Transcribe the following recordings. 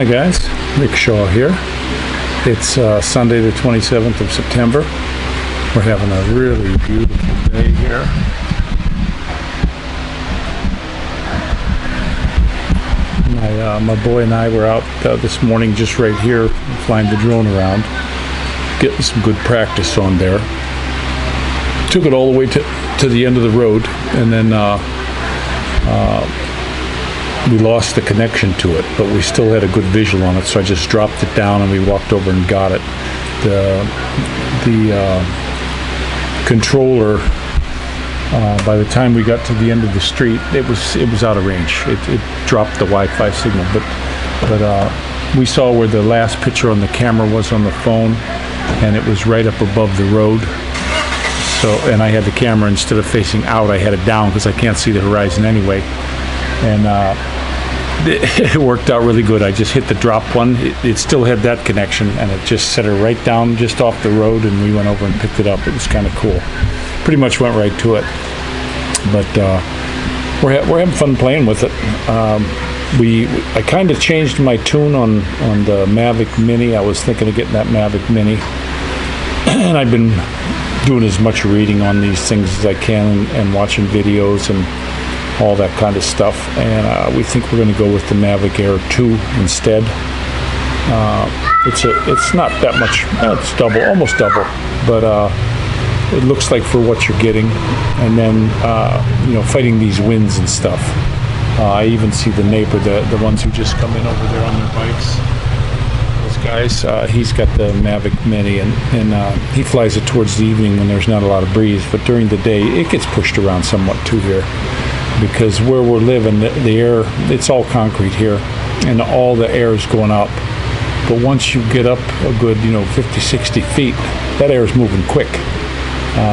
Hi guys, Rick Shaw here. It's Sunday the 27th of September. We're having a really beautiful day here. My boy and I were out this morning just right here flying the drone around, getting some good practice on there. Took it all the way to the end of the road, and then we lost the connection to it, but we still had a good visual on it, so I just dropped it down and we walked over and got it. The controller, by the time we got to the end of the street, it was out of range. It dropped the Wi-Fi signal, but we saw where the last picture on the camera was on the phone, and it was right up above the road. So, and I had the camera, instead of facing out, I had it down because I can't see the horizon anyway. And it worked out really good. I just hit the drop one. It still had that connection, and it just set her right down just off the road, and we went over and picked it up. It was kind of cool. Pretty much went right to it. But we're having fun playing with it. I kind of changed my tune on the Mavic Mini. I was thinking of getting that Mavic Mini, and I've been doing as much reading on these things as I can and watching videos and all that kind of stuff, and we think we're going to go with the Mavic Air 2 instead. It's not that much. It's double, almost double, but it looks like for what you're getting. And then fighting these winds and stuff. I even see the neighbor, the ones who just come in over there on their bikes. Those guys. He's got the Mavic Mini, and he flies it towards the evening when there's not a lot of breeze. But during the day, it gets pushed around somewhat too here, because where we're living, the air, it's all concrete here, and all the air is going up. But once you get up a good 50, 60 feet, that air is moving quick.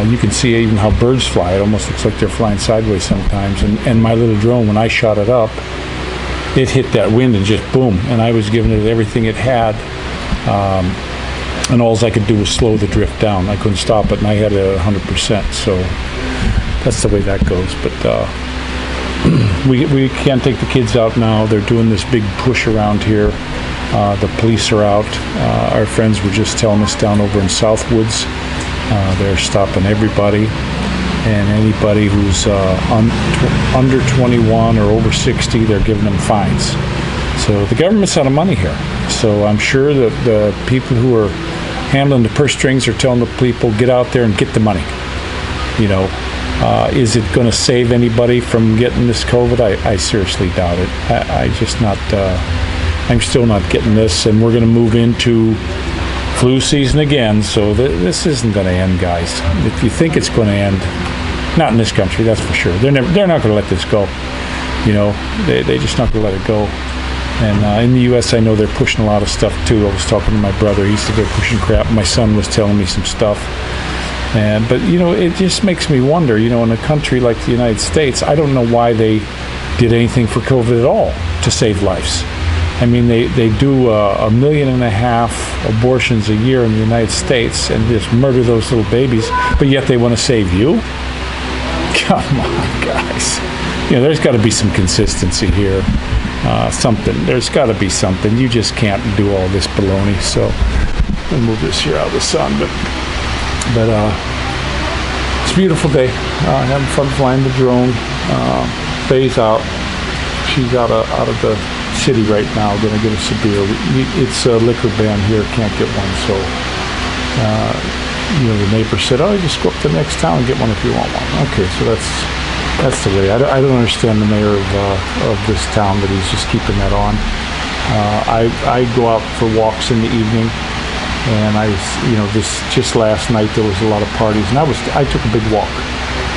You can see even how birds fly. It almost looks like they're flying sideways sometimes. And my little drone, when I shot it up, it hit that wind and just boom, and I was giving it everything it had, and all I could do was slow the drift down. I couldn't stop it, and I had it at 100%, so that's the way that goes. But we can't take the kids out now. They're doing this big push around here. The police are out. Our friends were just telling us down over in Southwoods, they're stopping everybody, and anybody who's under 21 or over 60, they're giving them fines. So the government's out of money here. So I'm sure that the people who are handling the purse strings are telling the people, get out there and get the money. Is it going to save anybody from getting this COVID? I seriously doubt it. I'm still not getting this, and we're going to move into flu season again, so this isn't going to end, guys. If you think it's going to end, not in this country, that's for sure. They're not going to let this go. They're just not going to let it go. And in the U.S., I know they're pushing a lot of stuff too. I was talking to my brother. He's there pushing crap. My son was telling me some stuff. But it just makes me wonder, in a country like the United States, I don't know why they did anything for COVID at all to save lives. I mean, they do 1.5 million abortions a year in the United States and just murder those little babies, but yet they want to save you? Come on, guys. There's got to be some consistency here. There's got to be something. You just can't do all this baloney. So I'll move this here out of the sun, but it's a beautiful day. Having fun flying the drone. Faye's out. She's out of the city right now. Going to get a severe. It's a liquor ban here. Can't get one. So the neighbor said, "Oh, just go up to the next town and get one if you want one." Okay, so that's the way. I don't understand the mayor of this town, but he's just keeping that on. I go out for walks in the evening. And just last night there was a lot of parties, and I took a big walk.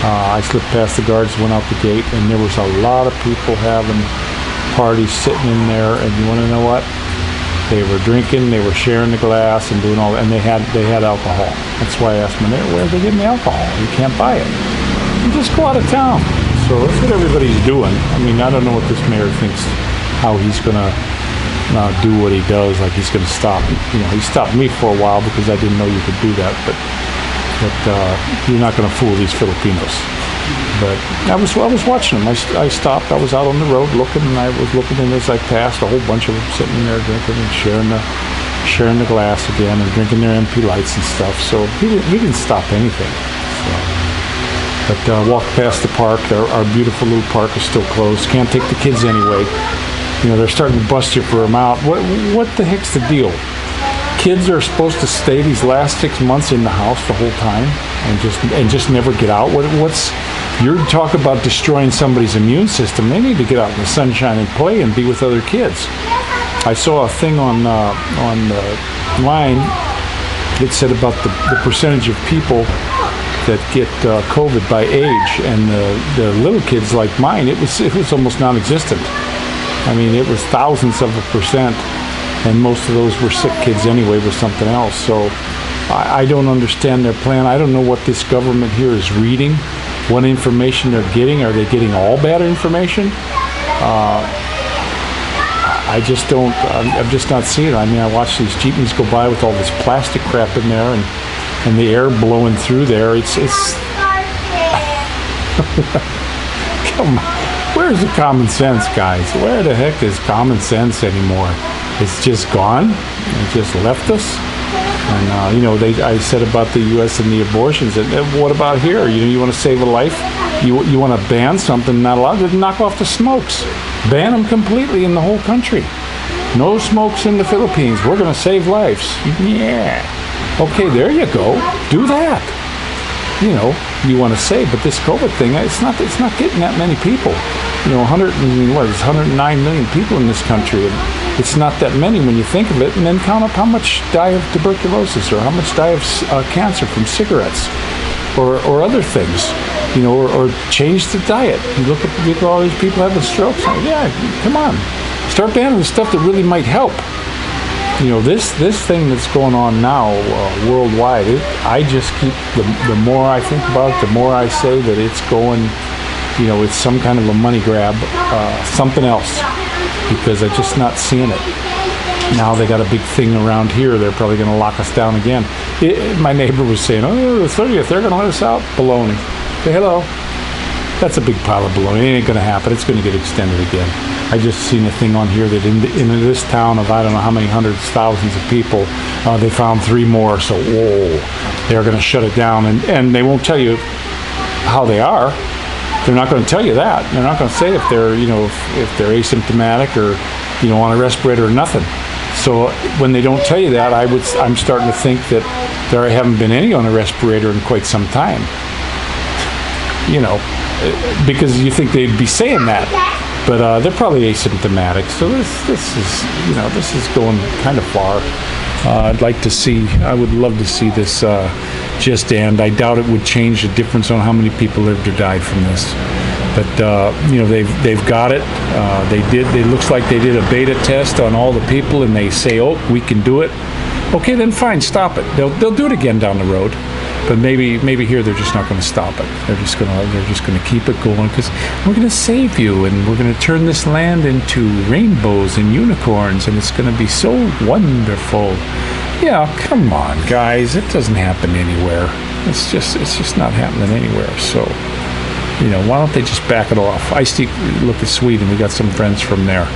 I slipped past the guards, went out the gate, and there was a lot of people having parties sitting in there. And you want to know what? They were drinking, they were sharing the glass and doing all that, and they had alcohol. That's why I asked my mayor, where are they getting the alcohol? You can't buy it. You just go out of town. So that's what everybody's doing. I mean, I don't know what this mayor thinks, how he's going to do what he does, like he's going to stop. He stopped me for a while because I didn't know you could do that, but you're not going to fool these Filipinos. But I was watching them. I stopped. I was out on the road looking, and I was looking, and as I passed, a whole bunch of them sitting there drinking and sharing the glass again and drinking their MP lights and stuff. So he didn't stop anything. So, but walked past the park. Our beautiful little park is still closed. Can't take the kids anyway. They're starting to bust you for them out. What the heck's the deal? Kids are supposed to stay these last 6 months in the house the whole time and just never get out. You're talking about destroying somebody's immune system. They need to get out in the sunshine and play and be with other kids. I saw a thing on the line that said about the percentage of people that get COVID by age, and the little kids like mine, it was almost non-existent. I mean, it was thousands of a percent, and most of those were sick kids anyway with something else. So I don't understand their plan. I don't know what this government here is reading, what information they're getting. Are they getting all bad information? I just don't, I'm just not seeing it. I mean, I watch these jeepneys go by with all this plastic crap in there and the air blowing through there. It's come on. Where's the common sense, guys? Where the heck is common sense anymore? It's just gone. It just left us. And, I said about the U.S. and the abortions. And what about here? You want to save a life? You want to ban something not allowed? Then knock off the smokes. Ban them completely in the whole country. No smokes in the Philippines. We're going to save lives. Yeah. Okay, there you go. Do that. You want to say, but this COVID thing, it's not getting that many people. 109 million people in this country. And it's not that many when you think of it. And then count up how much die of tuberculosis or how much die of cancer from cigarettes or other things. Or change the diet. You look at all these people having strokes. Yeah, come on. Start banning the stuff that really might help. This thing that's going on now worldwide, I just keep, the more I think about it, the more I say that it's going, it's some kind of a money grab, something else, because I'm just not seeing it. Now they got a big thing around here. They're probably going to lock us down again. My neighbor was saying, the 30th, they're going to let us out. Baloney. Say hello. That's a big pile of baloney. It ain't going to happen. It's going to get extended again. I just seen a thing on here that in this town of I don't know how many hundreds, thousands of people, they found 3 more. So, whoa, they're going to shut it down. And they won't tell you how they are. They're not going to tell you that. They're not going to say if they're, if they're asymptomatic or, on a respirator or nothing. So when they don't tell you that, I'm starting to think that there haven't been any on a respirator in quite some time. Because you think they'd be saying that, but they're probably asymptomatic. So this is going kind of far. I would love to see this just end. I doubt it would change the difference on how many people lived or died from this. But they've got it. It looks like they did a beta test on all the people, and they say, "Oh, we can do it." Okay, then fine, stop it. They'll do it again down the road. But maybe here they're just not going to stop it. They're just going to keep it going because we're going to save you and we're going to turn this land into rainbows and unicorns and it's going to be so wonderful. Yeah, come on, guys. It doesn't happen anywhere. It's just not happening anywhere. So, why don't they just back it off? I look at Sweden. We got some friends from there.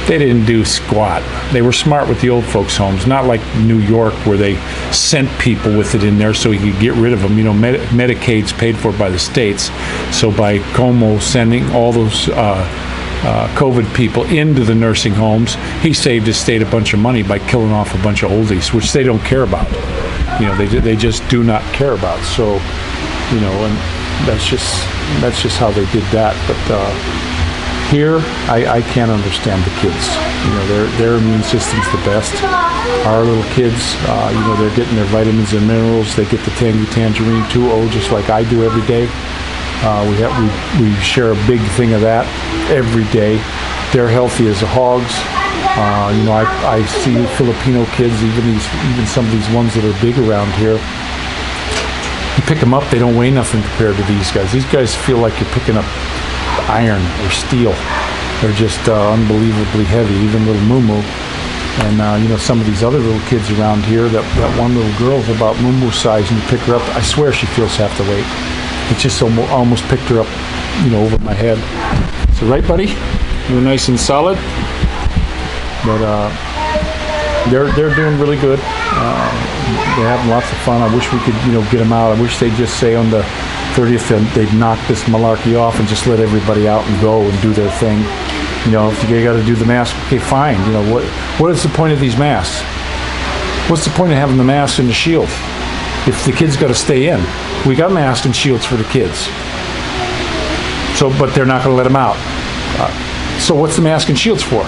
They didn't do squat. They were smart with the old folks' homes, not like New York where they sent people with it in there so he could get rid of them. Medicaid's paid for by the states. So by Como sending all those COVID people into the nursing homes, he saved his state a bunch of money by killing off a bunch of oldies, which they don't care about. They just do not care about. So, and that's just how they did that. But here, I can't understand the kids. Their immune system's the best. Our little kids, they're getting their vitamins and minerals. They get the Tangerine 2O just like I do every day. We share a big thing of that every day. They're healthy as hogs. I see Filipino kids, even some of these ones that are big around here. You pick them up, they don't weigh nothing compared to these guys. These guys feel like you're picking up iron or steel. They're just unbelievably heavy, even little moo-moo. And some of these other little kids around here, that one little girl's about moo-moo size, and you pick her up, I swear she feels half the weight. it just almost picked her up, over my head. So right, buddy, you're nice and solid. But they're doing really good. They're having lots of fun. I wish we could, get them out. I wish they'd just say on the 30th they'd knock this malarkey off and just let everybody out and go and do their thing. If you got to do the mask, okay, fine. What is the point of these masks? What's the point of having the mask and the shield if the kids got to stay in? We got masks and shields for the kids. So, but they're not going to let them out. So what's the mask and shields for?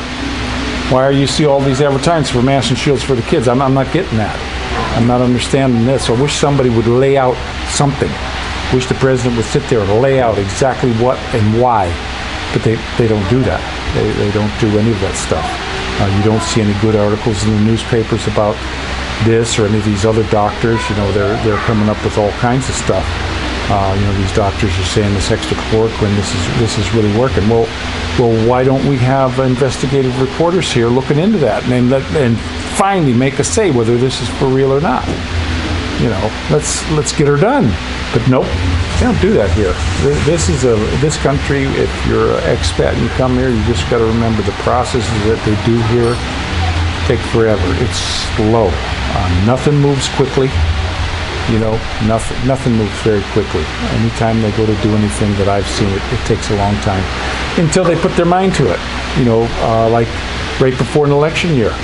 Why are you see all these advertisements for masks and shields for the kids? I'm not getting that. I'm not understanding this. I wish somebody would lay out something. Wish the president would sit there and lay out exactly what and why. But they don't do that. They don't do any of that stuff. You don't see any good articles in the newspapers about this or any of these other doctors. They're coming up with all kinds of stuff. These doctors are saying this extra chloroquine, this is really working. Well, why don't we have investigative reporters here looking into that and finally make us say whether this is for real or not? Let's get her done. But nope, they don't do that here. This country. If you're an expat and you come here, you just got to remember the processes that they do here take forever. It's slow. Nothing moves quickly. Nothing moves very quickly. Anytime they go to do anything that I've seen, it takes a long time until they put their mind to it. Like right before an election year,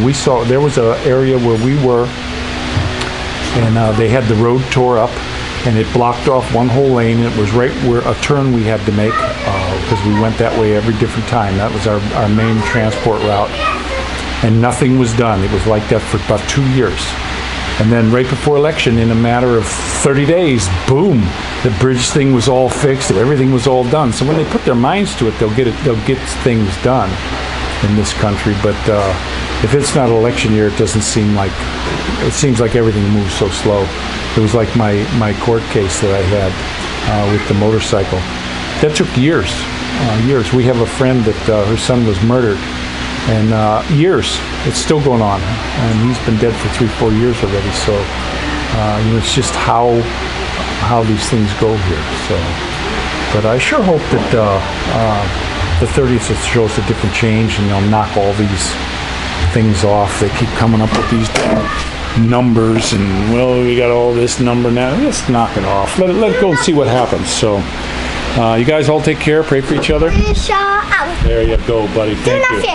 we saw there was an area where we were, and they had the road tore up, and it blocked off one whole lane. And it was right where a turn we had to make because we went that way every different time. That was our main transport route, and nothing was done. It was like that for about 2 years. And then right before election, in a matter of 30 days, boom, the bridge thing was all fixed. Everything was all done. So when they put their minds to it, they'll get things done in this country. But if it's not election year, it seems like everything moves so slow. It was like my court case that I had with the motorcycle. That took years. We have a friend that her son was murdered. And years, it's still going on, and he's been dead for 3-4 years already. So it's just how these things go here. So, but I sure hope that the 30th shows a different change, and they'll knock all these things off. They keep coming up with these numbers, and we got all this number now. Let's knock it off. Let it go and see what happens. So. You guys all take care. Pray for each other. There you go, buddy. Thank you.